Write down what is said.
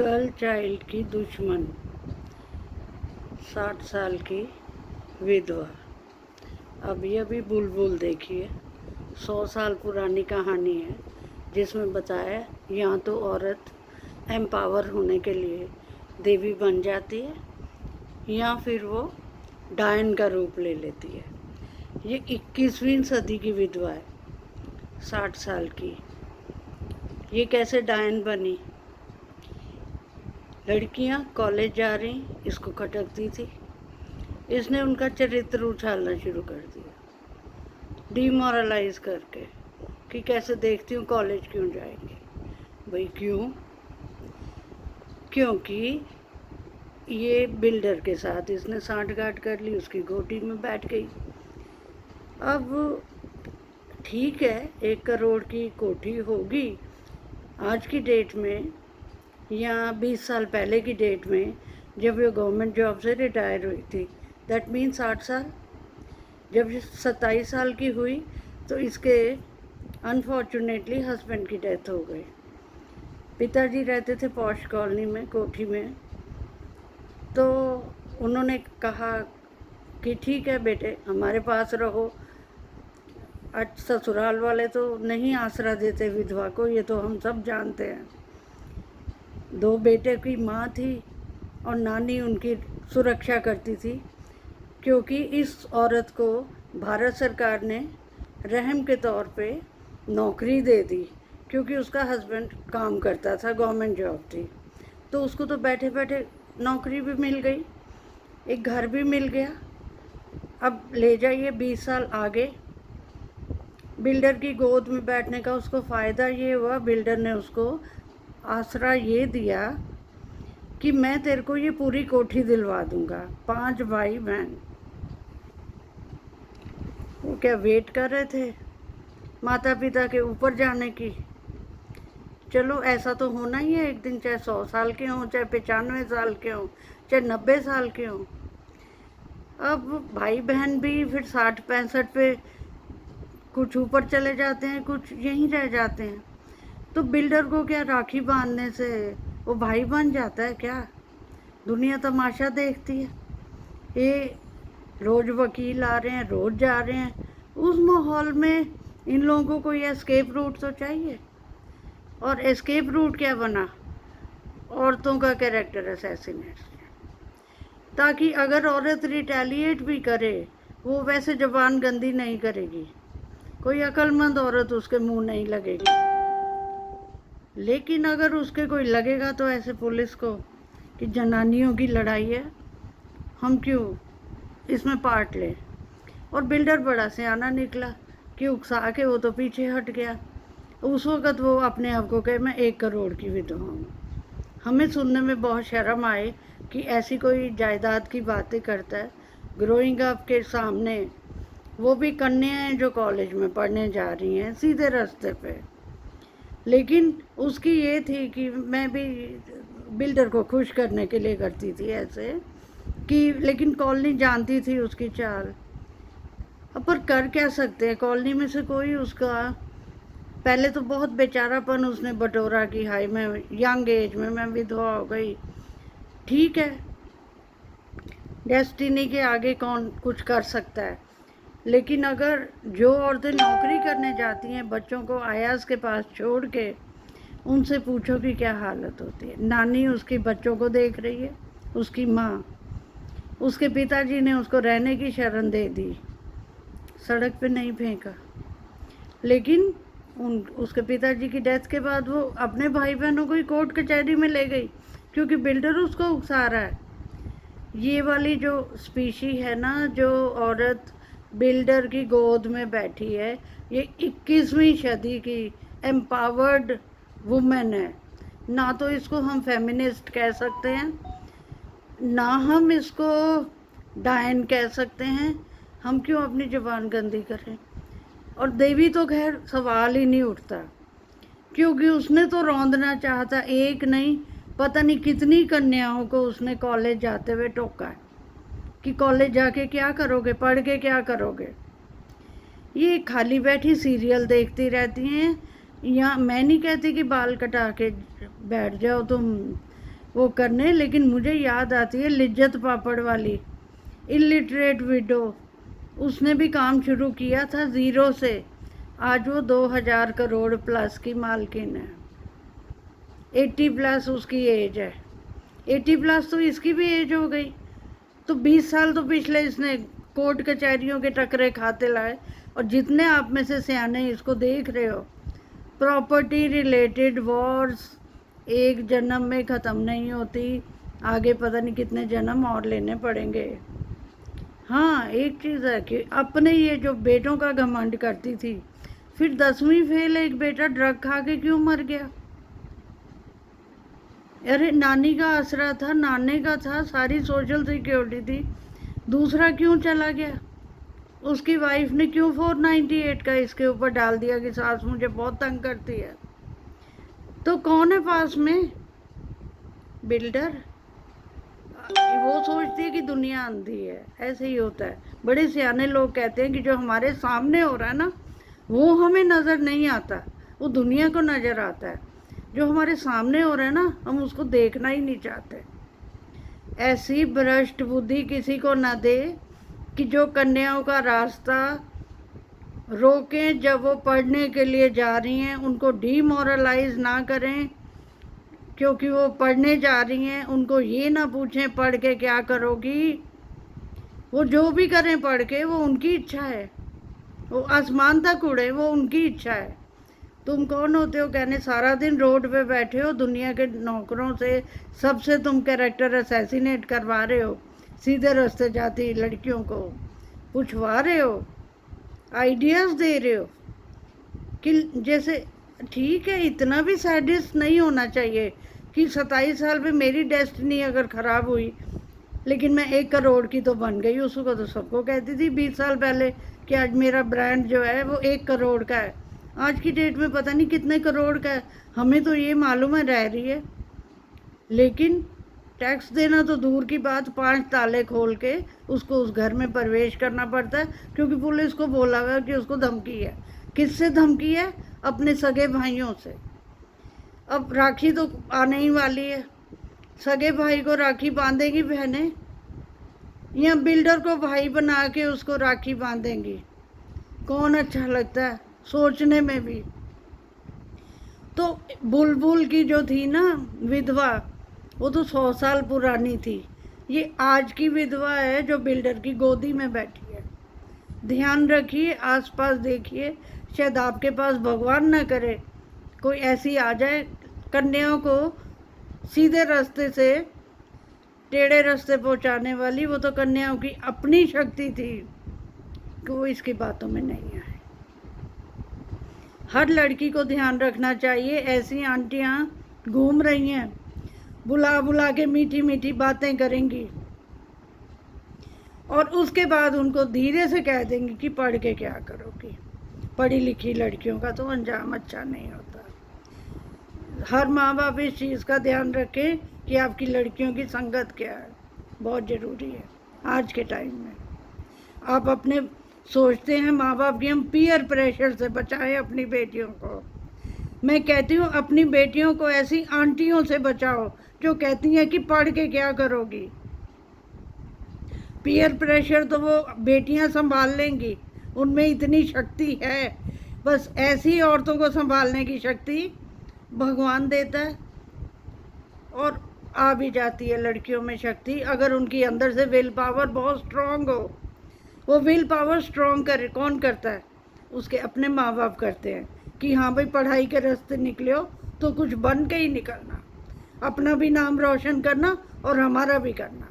Girl child की दुश्मन, 60 साल की विधवा। अभी अभी बुलबुल देखिए, 100 साल पुरानी कहानी है, जिसमें बताया यहाँ तो औरत एम्पावर होने के लिए देवी बन जाती है या फिर वो डायन का रूप ले लेती है। ये 21वीं सदी की विधवा है, 60 साल की। ये कैसे डायन बनी? लड़कियां कॉलेज जा रही, इसको खटकती थी। इसने उनका चरित्र उछालना शुरू कर दिया, डिमोरलाइज करके कि कैसे देखती हूँ कॉलेज क्यों जाएंगे। भाई क्यों? क्योंकि ये बिल्डर के साथ इसने सांठगांठ कर ली, उसकी गोटी में बैठ गई। अब ठीक है, 1 करोड़ की कोठी होगी आज की डेट में, या 20 साल पहले की डेट में जब ये गवर्नमेंट जॉब से रिटायर हुई थी। दैट मीन 60 साल। जब ये 27 साल की हुई तो इसके अनफॉर्चुनेटली हस्बैंड की डेथ हो गई। पिताजी रहते थे पॉश कॉलोनी में, कोठी में। तो उन्होंने कहा कि ठीक है बेटे, हमारे पास रहो। आज ससुराल वाले तो नहीं आसरा देते विधवा को, ये तो हम सब जानते हैं। 2 बेटे की माँ थी और नानी उनकी सुरक्षा करती थी, क्योंकि इस औरत को भारत सरकार ने रहम के तौर पे नौकरी दे दी, क्योंकि उसका हस्बैंड काम करता था, गवर्नमेंट जॉब थी। तो उसको तो बैठे बैठे नौकरी भी मिल गई, एक घर भी मिल गया। अब ले जाइए 20 साल आगे, बिल्डर की गोद में बैठने का उसको फ़ायदा ये हुआ, बिल्डर ने उसको आसरा ये दिया कि मैं तेरे को ये पूरी कोठी दिलवा दूंगा। 5 भाई बहन, वो क्या वेट कर रहे थे माता पिता के ऊपर जाने की? चलो ऐसा तो होना ही है एक दिन, चाहे 100 साल के हों, चाहे 95 साल के हों, चाहे 90 साल के हों। अब भाई बहन भी फिर 60-65 पे कुछ ऊपर चले जाते हैं, कुछ यहीं रह जाते हैं। तो बिल्डर को क्या राखी बांधने से वो भाई बन जाता है क्या? दुनिया तमाशा देखती है। ये रोज़ वकील आ रहे हैं, रोज़ जा रहे हैं। उस माहौल में इन लोगों को कोई एस्केप रूट तो चाहिए। और एस्केप रूट क्या बना? औरतों का कैरेक्टर असैसिनेट, ताकि अगर औरत रिटेलिएट भी करे, वो वैसे ज़बान गंदी नहीं करेगी, कोई अक्लमंद औरत उसके मुंह नहीं लगेगी। लेकिन अगर उसके कोई लगेगा तो ऐसे पुलिस को कि जनानियों की लड़ाई है, हम क्यों इसमें पार्ट लें। और बिल्डर बड़ा सियाना निकला कि उकसा के वो तो पीछे हट गया। उस वक़्त वो अपने आप को कहे मैं 1 करोड़ की विधवा हूँ। हमें सुनने में बहुत शर्म आए कि ऐसी कोई जायदाद की बातें करता है। ग्रोइंग अप के सामने, वो भी कन्याएं जो कॉलेज में पढ़ने जा रही हैं सीधे रास्ते पे। लेकिन उसकी ये थी कि मैं भी बिल्डर को खुश करने के लिए करती थी ऐसे कि, लेकिन कॉलोनी जानती थी उसकी चाल। अब पर कर क्या सकते हैं, कॉलोनी में से कोई उसका, पहले तो बहुत बेचारापन उसने बटोरा कि हाय मैं यंग एज में मैं विधवा हो गई। ठीक है, डेस्टिनी के आगे कौन कुछ कर सकता है। लेकिन अगर जो औरतें नौकरी करने जाती हैं बच्चों को आयास के पास छोड़ के, उनसे पूछो कि क्या हालत होती है। नानी उसके बच्चों को देख रही है, उसकी माँ, उसके पिताजी ने उसको रहने की शरण दे दी, सड़क पे नहीं फेंका। लेकिन उसके पिताजी की डेथ के बाद वो अपने भाई बहनों को ही कोर्ट कचहरी में ले गई, क्योंकि बिल्डर उसको उकसा रहा है। ये वाली जो स्पीशी है ना, जो औरत बिल्डर की गोद में बैठी है, ये 21वीं सदी की एम्पावर्ड वुमेन है। ना तो इसको हम फेमिनिस्ट कह सकते हैं, ना हम इसको डायन कह सकते हैं। हम क्यों अपनी ज़बान गंदी करें? और देवी तो खैर सवाल ही नहीं उठता, क्योंकि उसने तो रौंदना चाहता, एक नहीं पता नहीं कितनी कन्याओं को उसने कॉलेज जाते हुए टोका है कि कॉलेज जाके क्या करोगे, पढ़ के क्या करोगे। ये खाली बैठी सीरियल देखती रहती हैं। या मैं नहीं कहती कि बाल कटा के बैठ जाओ तुम वो करने। लेकिन मुझे याद आती है लिज्जत पापड़ वाली, इलिटरेट विडो। उसने भी काम शुरू किया था ज़ीरो से, आज वो 2000 करोड़ प्लस की मालकिन है। 80 प्लस उसकी एज है। 80 प्लस तो इसकी भी एज हो गई। तो 20 साल तो पिछले इसने कोर्ट कचहरियों के टकरे खाते लाए। और जितने आप में से सियाने इसको देख रहे हो, प्रॉपर्टी रिलेटेड वॉर्स एक जन्म में ख़त्म नहीं होती, आगे पता नहीं कितने जन्म और लेने पड़ेंगे। हाँ, एक चीज़ है कि अपने ये जो बेटों का घमंड करती थी, फिर 10वीं फेल एक बेटा ड्रग खा के क्यों मर गया? अरे नानी का आसरा था, नाने का था, सारी सोशल सिक्योरिटी थी, दूसरा क्यों चला गया? उसकी वाइफ ने क्यों 498 का इसके ऊपर डाल दिया कि सास मुझे बहुत तंग करती है? तो कौन है पास में? बिल्डर। वो सोचती है कि दुनिया अंधी है। ऐसे ही होता है। बड़े सियाने लोग कहते हैं कि जो हमारे सामने हो रहा है ना, वो हमें नज़र नहीं आता, वो दुनिया को नज़र आता है। जो हमारे सामने हो रहा है ना, हम उसको देखना ही नहीं चाहते। ऐसी भ्रष्ट बुद्धि किसी को ना दे कि जो कन्याओं का रास्ता रोकें जब वो पढ़ने के लिए जा रही हैं, उनको डीमोरलाइज ना करें क्योंकि वो पढ़ने जा रही हैं। उनको ये ना पूछें पढ़ के क्या करोगी, वो जो भी करें पढ़ के वो उनकी इच्छा है, वो आसमान तक उड़े वो उनकी इच्छा है। तुम कौन होते हो कहने? सारा दिन रोड पे बैठे हो, दुनिया के नौकरों से सबसे तुम कैरेक्टर असैसिनेट करवा रहे हो, सीधे रास्ते जाती लड़कियों को पूछवा रहे हो, आइडियाज़ दे रहे हो कि जैसे ठीक है, इतना भी सैडिस्ट नहीं होना चाहिए कि 27 साल में मेरी डेस्टिनी अगर ख़राब हुई लेकिन मैं 1 करोड़ की तो बन गई। उसको तो सबको कहती थी 20 साल पहले कि आज मेरा ब्रांड जो है वो 1 करोड़ का है, आज की डेट में पता नहीं कितने करोड़ का है। हमें तो ये मालूम है रह रही है, लेकिन टैक्स देना तो दूर की बात, 5 ताले खोल के उसको उस घर में प्रवेश करना पड़ता है क्योंकि पुलिस को बोला हुआ कि उसको धमकी है। किससे धमकी है? अपने सगे भाइयों से। अब राखी तो आने ही वाली है, सगे भाई को राखी बांधेगी बहनें या बिल्डर को भाई बना के उसको राखी बांधेंगी? कौन अच्छा लगता है सोचने में भी। तो बुलबुल की जो थी ना विधवा, वो तो 100 साल पुरानी थी। ये आज की विधवा है जो बिल्डर की गोदी में बैठी है। ध्यान रखिए, आसपास देखिए, शायद आपके पास भगवान ना करे कोई ऐसी आ जाए कन्याओं को सीधे रास्ते से टेढ़े रास्ते पहुंचाने वाली। वो तो कन्याओं की अपनी शक्ति थी कि वो इसकी बातों में नहीं आए। हर लड़की को ध्यान रखना चाहिए, ऐसी आंटियां घूम रही हैं, बुला बुला के मीठी मीठी बातें करेंगी और उसके बाद उनको धीरे से कह देंगी कि पढ़ के क्या करोगी। पढ़ी लिखी लड़कियों का तो अंजाम अच्छा नहीं होता। हर माँ बाप इस चीज़ का ध्यान रखें कि आपकी लड़कियों की संगत क्या है, बहुत ज़रूरी है आज के टाइम में। आप अपने सोचते हैं माँ बाप की हम पीयर प्रेशर से बचाएं अपनी बेटियों को। मैं कहती हूँ अपनी बेटियों को ऐसी आंटियों से बचाओ जो कहती हैं कि पढ़ के क्या करोगी। पीयर प्रेशर तो वो बेटियां संभाल लेंगी, उनमें इतनी शक्ति है। बस ऐसी औरतों को संभालने की शक्ति भगवान देता है और आ भी जाती है लड़कियों में शक्ति, अगर उनकी अंदर से विल पावर बहुत स्ट्रांग हो। वो विल पावर स्ट्रांग कौन करता है? उसके अपने माँ बाप करते हैं कि हाँ भाई पढ़ाई के रास्ते निकले हो तो कुछ बन के ही निकलना, अपना भी नाम रोशन करना और हमारा भी करना।